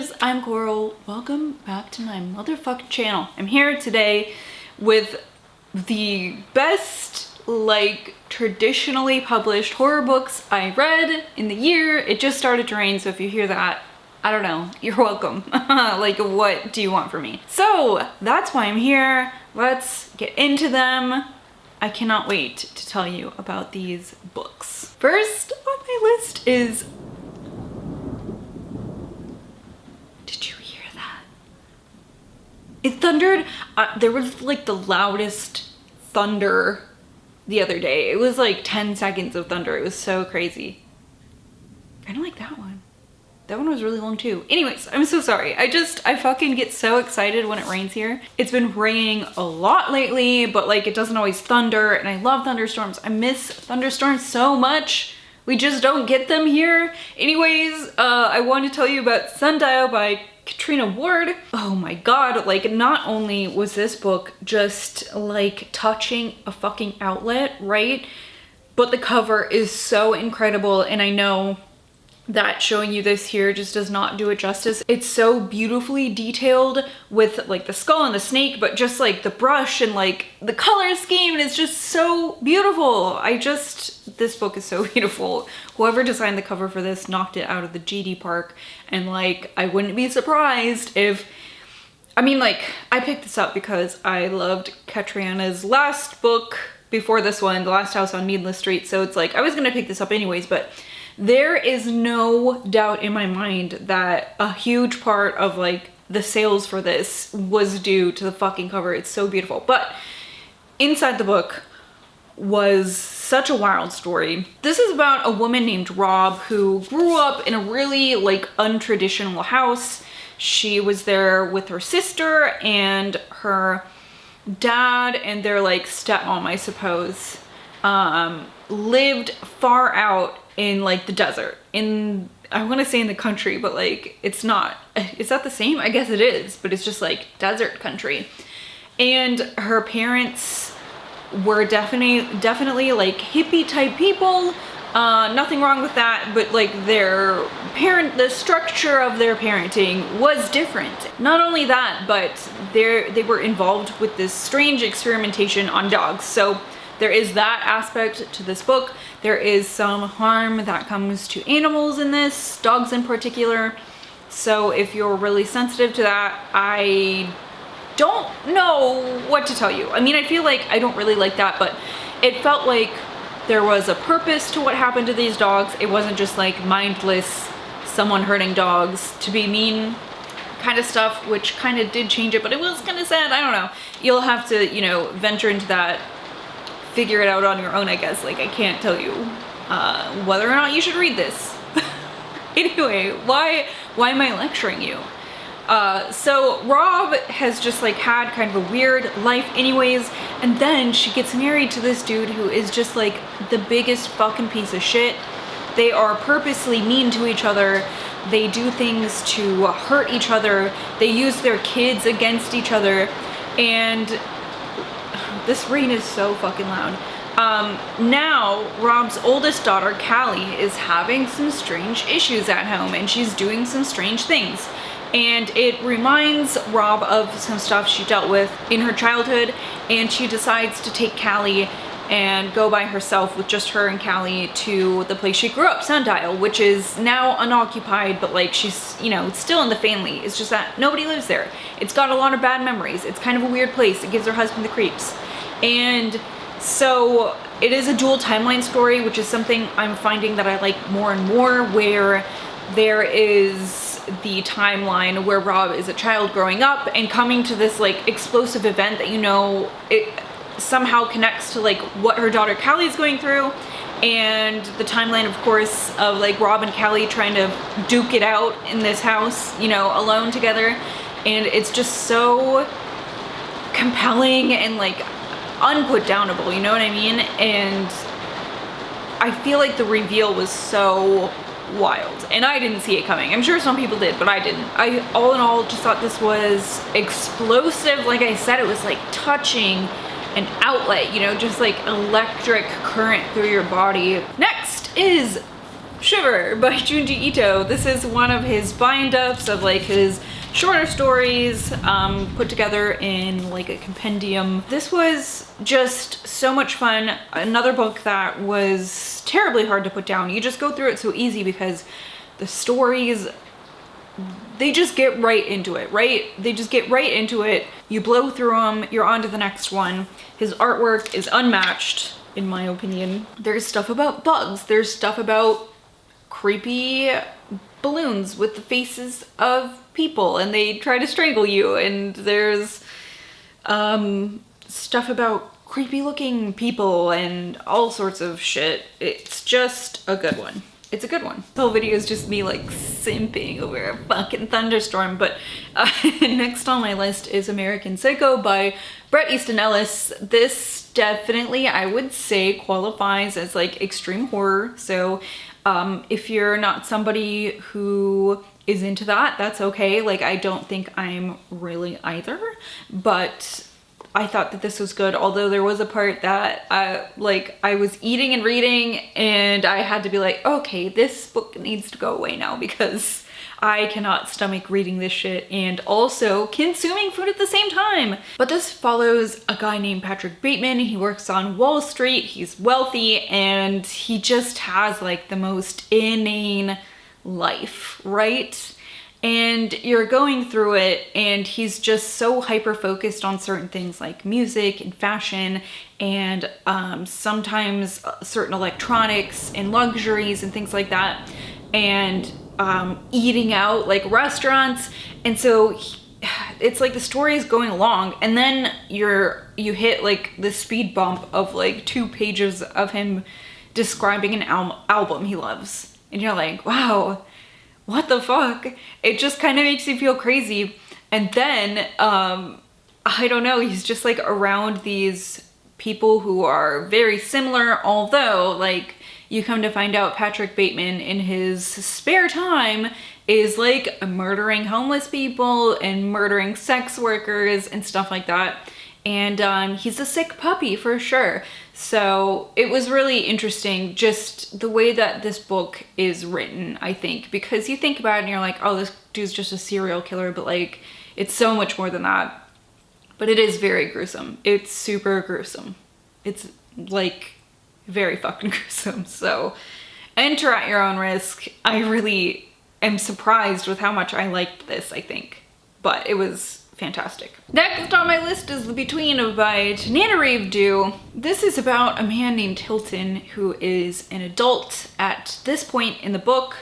Thunders, I'm Coral. Welcome back to my motherfucking channel. I'm here today with the best, like, traditionally published horror books I read in the year. It just started to rain, so if you hear that, I don't know, you're welcome. Like, what do you want from me? So, that's why I'm here. Let's get into them. I cannot wait to tell you about these books. First on my list is... Did you hear that? It thundered. There was like the loudest thunder the other day. It was like 10 seconds of thunder. It was so crazy. Kind of like that one. That one was really long too. Anyways, I'm so sorry. I fucking get so excited when it rains here. It's been raining a lot lately, but like it doesn't always thunder, and I love thunderstorms. I miss thunderstorms so much. We just don't get them here. Anyways, I wanted to tell you about Sundial by Catriona Ward. Oh my god, like not only was this book just like touching a fucking outlet, right? But the cover is so incredible, and I know that showing you this here just does not do it justice. It's so beautifully detailed with like the skull and the snake, but just like the brush and like the color scheme, and it's just so beautiful. This book is so beautiful. Whoever designed the cover for this knocked it out of the GD park, and like I wouldn't be surprised if, I mean, like, I picked this up because I loved Catriona's last book before this one, The Last House on Needless Street, so it's like I was gonna pick this up anyways, but there is no doubt in my mind that a huge part of like the sales for this was due to the fucking cover. It's so beautiful. But inside the book was such a wild story. This is about a woman named Rob who grew up in a really like untraditional house. She was there with her sister and her dad and their like stepmom, I suppose, lived far out in like the desert, I want to say in the country, but like it's not. Is that the same? I guess it is, but it's just like desert country. And her parents were definitely like hippie type people. Nothing wrong with that, but like the structure of their parenting was different. Not only that, but they were involved with this strange experimentation on dogs. So there is that aspect to this book. There is some harm that comes to animals in this, dogs in particular. So if you're really sensitive to that, I don't know what to tell you. I mean, I feel like I don't really like that, but it felt like there was a purpose to what happened to these dogs. It wasn't just like mindless, someone hurting dogs to be mean kind of stuff, which kind of did change it, but it was kind of sad. I don't know. You'll have to, you know, venture into that, figure it out on your own, I guess. Like, I can't tell you whether or not you should read this. Anyway, why am I lecturing you? So Rob has just like had kind of a weird life anyways, and then she gets married to this dude who is just like the biggest fucking piece of shit. They are purposely mean to each other. They do things to hurt each other. They use their kids against each other, and this rain is so fucking loud. Now Rob's oldest daughter, Callie, is having some strange issues at home, and she's doing some strange things. And it reminds Rob of some stuff she dealt with in her childhood, and she decides to take Callie and go by herself with just her and Callie to the place she grew up, Sundial, which is now unoccupied, but like she's, you know, it's still in the family. It's just that nobody lives there. It's got a lot of bad memories. It's kind of a weird place. It gives her husband the creeps. And so it is a dual timeline story, which is something I'm finding that I like more and more, where there is the timeline where Rob is a child growing up and coming to this like explosive event that, you know, it somehow connects to like what her daughter Callie is going through, and the timeline, of course, of like Rob and Callie trying to duke it out in this house, you know, alone together. And it's just so compelling and like unputdownable, you know what I mean? And I feel like the reveal was so wild, and I didn't see it coming. I'm sure some people did, but I didn't. I all in all just thought this was explosive. Like I said, it was like touching an outlet, you know, just like electric current through your body. Next is Shiver by Junji Ito. This is one of his bind-ups of like his shorter stories put together in like a compendium. This was just so much fun. Another book that was terribly hard to put down. You just go through it so easy because the stories, they just get right into it, right? They just get right into it. You blow through them, you're on to the next one. His artwork is unmatched, in my opinion. There's stuff about bugs. There's stuff about creepy balloons with the faces of people and they try to strangle you. And there's stuff about creepy looking people and all sorts of shit. It's just a good one. It's a good one. The whole video is just me like simping over a fucking thunderstorm. But next on my list is American Psycho by Bret, Easton, Ellis. This definitely, I would say, qualifies as like extreme horror. So if you're not somebody who is into that, that's okay. Like, I don't think I'm really either, but I thought that this was good. Although there was a part that I was eating and reading and I had to be like, okay, this book needs to go away now because I cannot stomach reading this shit and also consuming food at the same time. But this follows a guy named Patrick Bateman. He works on Wall Street, he's wealthy, and he just has like the most inane life, right? And you're going through it and he's just so hyper focused on certain things like music and fashion and sometimes certain electronics and luxuries and things like that, and eating out, like restaurants. And so it's like the story is going along and then you hit like the speed bump of like 2 pages of him describing an album he loves and you're like, wow, what the fuck? It just kind of makes you feel crazy. And then I don't know, he's just like around these people who are very similar, although like you come to find out Patrick Bateman in his spare time is like murdering homeless people and murdering sex workers and stuff like that. And he's a sick puppy for sure. So it was really interesting just the way that this book is written, I think, because you think about it and you're like, oh, this dude's just a serial killer, but like it's so much more than that. But it is very gruesome. It's super gruesome. It's like very fucking gruesome. So enter at your own risk. I really am surprised with how much I liked this, I think. But it was fantastic. Next on my list is The Between by Tananarive Due. This is about a man named Hilton who is an adult at this point in the book,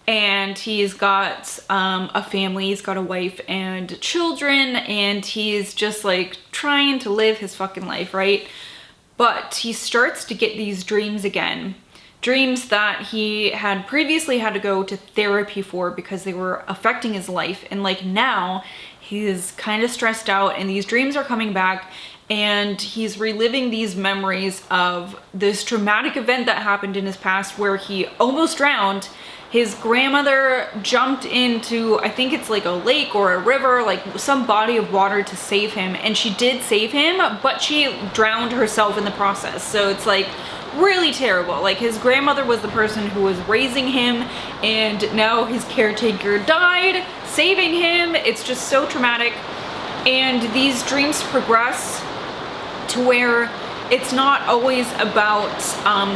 and he's got a family, he's got a wife and children, and he's just like trying to live his fucking life, right? But he starts to get these dreams again. Dreams that he had previously had to go to therapy for because they were affecting his life. And like now he's kind of stressed out and these dreams are coming back and he's reliving these memories of this traumatic event that happened in his past where he almost drowned. His grandmother jumped into, I think it's like a lake or a river, like some body of water to save him. And she did save him, but she drowned herself in the process. So it's like really terrible. Like his grandmother was the person who was raising him and now his caretaker died, saving him. It's just so traumatic. And these dreams progress to where it's not always about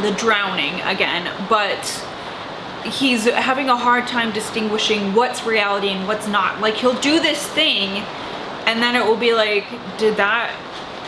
the drowning again, but he's having a hard time distinguishing what's reality and what's not. Like he'll do this thing and then it will be like, did that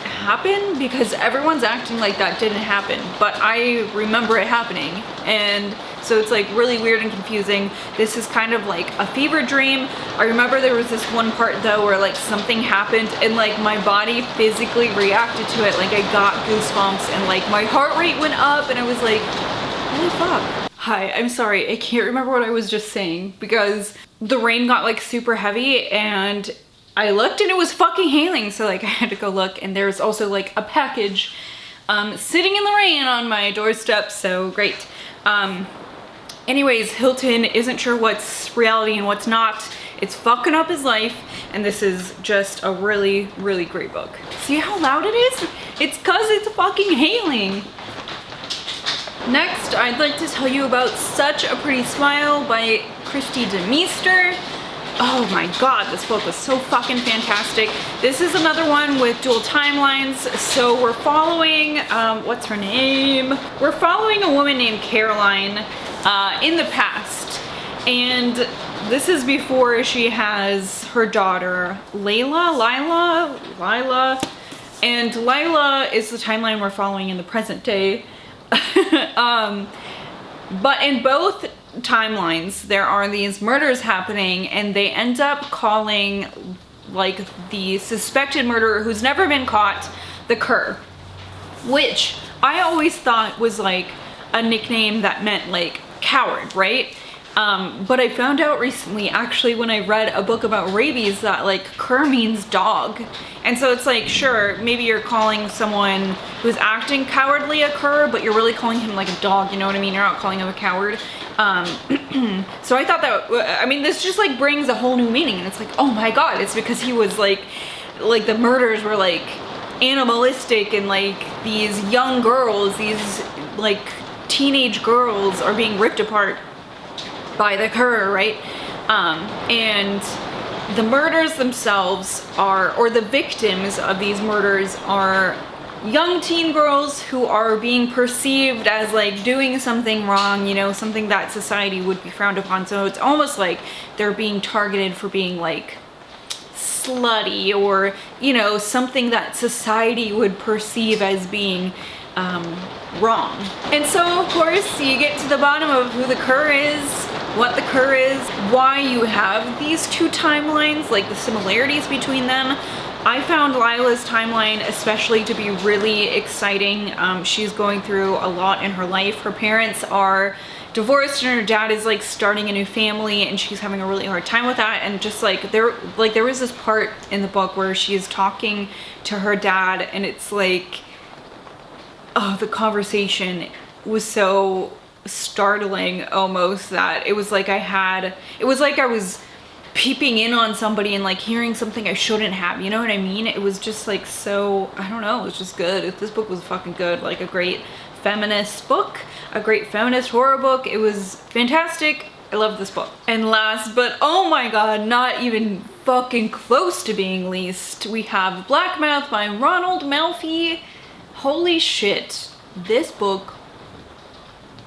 happen? Because everyone's acting like that didn't happen, but I remember it happening. And so it's like really weird and confusing. This is kind of like a fever dream. I remember there was this one part though where like something happened and like my body physically reacted to it. Like I got goosebumps and like my heart rate went up and I was like, holy fuck. Hi, I'm sorry, I can't remember what I was just saying because the rain got like super heavy and I looked and it was fucking hailing, so like I had to go look, and there's also like a package sitting in the rain on my doorstep, so great. Anyways, Hilton isn't sure what's reality and what's not. It's fucking up his life, and this is just a really, really great book. See how loud it is? It's cause it's fucking hailing. Next, I'd like to tell you about Such a Pretty Smile by Kristi DeMeester. Oh my god, this book was so fucking fantastic. This is another one with dual timelines. So we're following, what's her name? We're following a woman named Caroline in the past. And this is before she has her daughter, Lila. And Lila is the timeline we're following in the present day. But in both timelines, there are these murders happening, and they end up calling like the suspected murderer who's never been caught the Cur, which I always thought was like a nickname that meant like coward, right? But I found out recently, actually, when I read a book about rabies, that like cur means dog. And so it's like, sure, maybe you're calling someone who's acting cowardly a cur, but you're really calling him like a dog, you know what I mean? You're not calling him a coward. So I thought that, I mean, this just like brings a whole new meaning, and it's like, oh my god, it's because he was like the murders were like animalistic, and like these young girls, these like teenage girls are being ripped apart by the Cur, right? And the murders themselves are, or the victims of these murders are young teen girls who are being perceived as like doing something wrong, you know, something that society would be frowned upon. So it's almost like they're being targeted for being like slutty, or, you know, something that society would perceive as being wrong. And so of course you get to the bottom of who the Cur is, what the Cur is, why you have these two timelines, like the similarities between them. I found Lila's timeline especially to be really exciting. She's going through a lot in her life. Her parents are divorced and her dad is like starting a new family, and she's having a really hard time with that. And just like there was this part in the book where she's talking to her dad, and it's like, oh, the conversation was so startling almost that it was like I was peeping in on somebody and like hearing something I shouldn't have, you know what I mean? It was just like, so, I don't know, it was just good. This book was fucking good, like a great feminist book, a great feminist horror book. It was fantastic. I love this book. And last, but oh my god, not even fucking close to being least, we have Black Mouth by Ronald Malfi. Holy shit, this book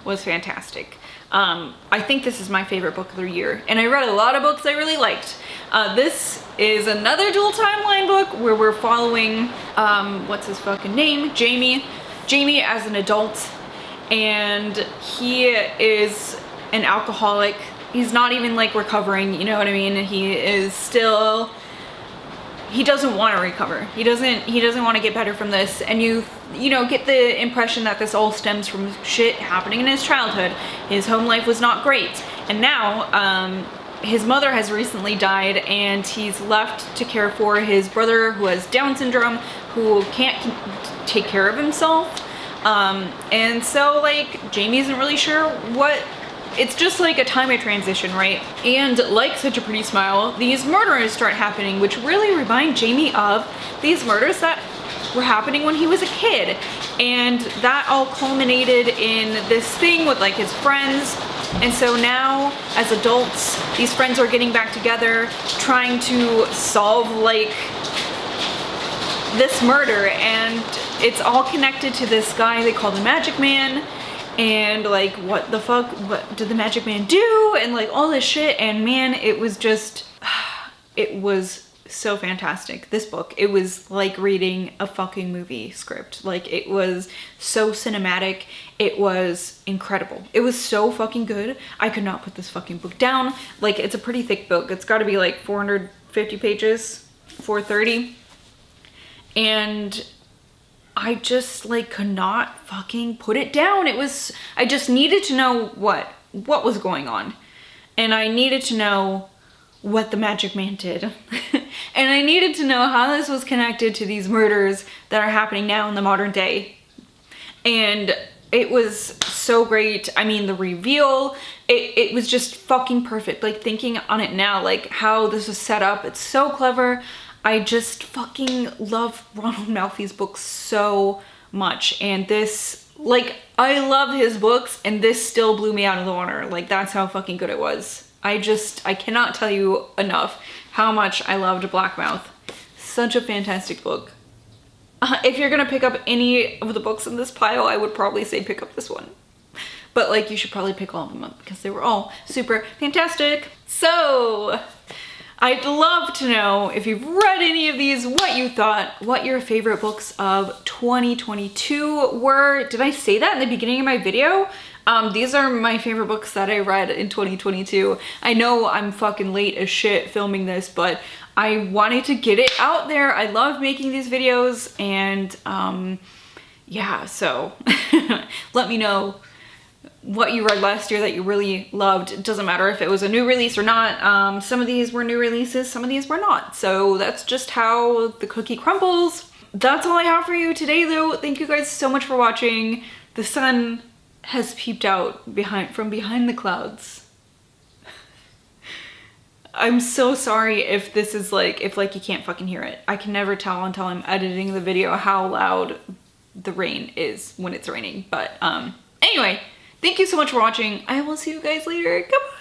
was fantastic. I think this is my favorite book of the year, and I read a lot of books I really liked. This is another dual timeline book where we're following, what's his fucking name? Jamie as an adult, and he is an alcoholic. He's not even like recovering, you know what I mean? He is still, he doesn't want to recover. He doesn't want to get better from this, and you know, get the impression that this all stems from shit happening in his childhood. His home life was not great, and now his mother has recently died, and he's left to care for his brother who has Down syndrome, who can't take care of himself. And so like Jamie isn't really sure what, it's just like a time of transition, right? And like Such a Pretty Smile, these murders start happening, which really remind Jamie of these murders that were happening when he was a kid. And that all culminated in this thing with like his friends. And so now as adults, these friends are getting back together, trying to solve like this murder, and it's all connected to this guy they call the Magic Man. And like, what the fuck, what did the Magic Man do, and like all this shit. And man, it was just, it was so fantastic. This book, it was like reading a fucking movie script. Like, it was so cinematic. It was incredible. It was so fucking good. I could not put this fucking book down. Like, it's a pretty thick book. It's got to be like 450 pages, 430. And I just like could not fucking put it down. It was, I just needed to know what was going on. And I needed to know what the Magic Man did. And I needed to know how this was connected to these murders that are happening now in the modern day. And it was so great. I mean, the reveal, it was just fucking perfect. Like, thinking on it now, like how this was set up, it's so clever. I just fucking love Ronald Malfi's books so much. And this Like, I love his books, and this still blew me out of the water. Like, that's how fucking good it was. I cannot tell you enough how much I loved Blackmouth. Such a fantastic book. If you're gonna pick up any of the books in this pile, I would probably say pick up this one. But like, you should probably pick all of them up because they were all super fantastic. So, I'd love to know if you've read any of these, what you thought, what your favorite books of 2022 were. Did I say that in the beginning of my video? These are my favorite books that I read in 2022. I know I'm fucking late as shit filming this, but I wanted to get it out there. I love making these videos, and yeah, so let me know what you read last year that you really loved. It doesn't matter if it was a new release or not. Some of these were new releases, some of these were not. So that's just how the cookie crumbles. That's all I have for you today though. Thank you guys so much for watching. The sun has peeped out from behind the clouds. I'm so sorry if this is like, if you can't fucking hear it. I can never tell until I'm editing the video how loud the rain is when it's raining. But anyway, thank you so much for watching. I will see you guys later. Goodbye.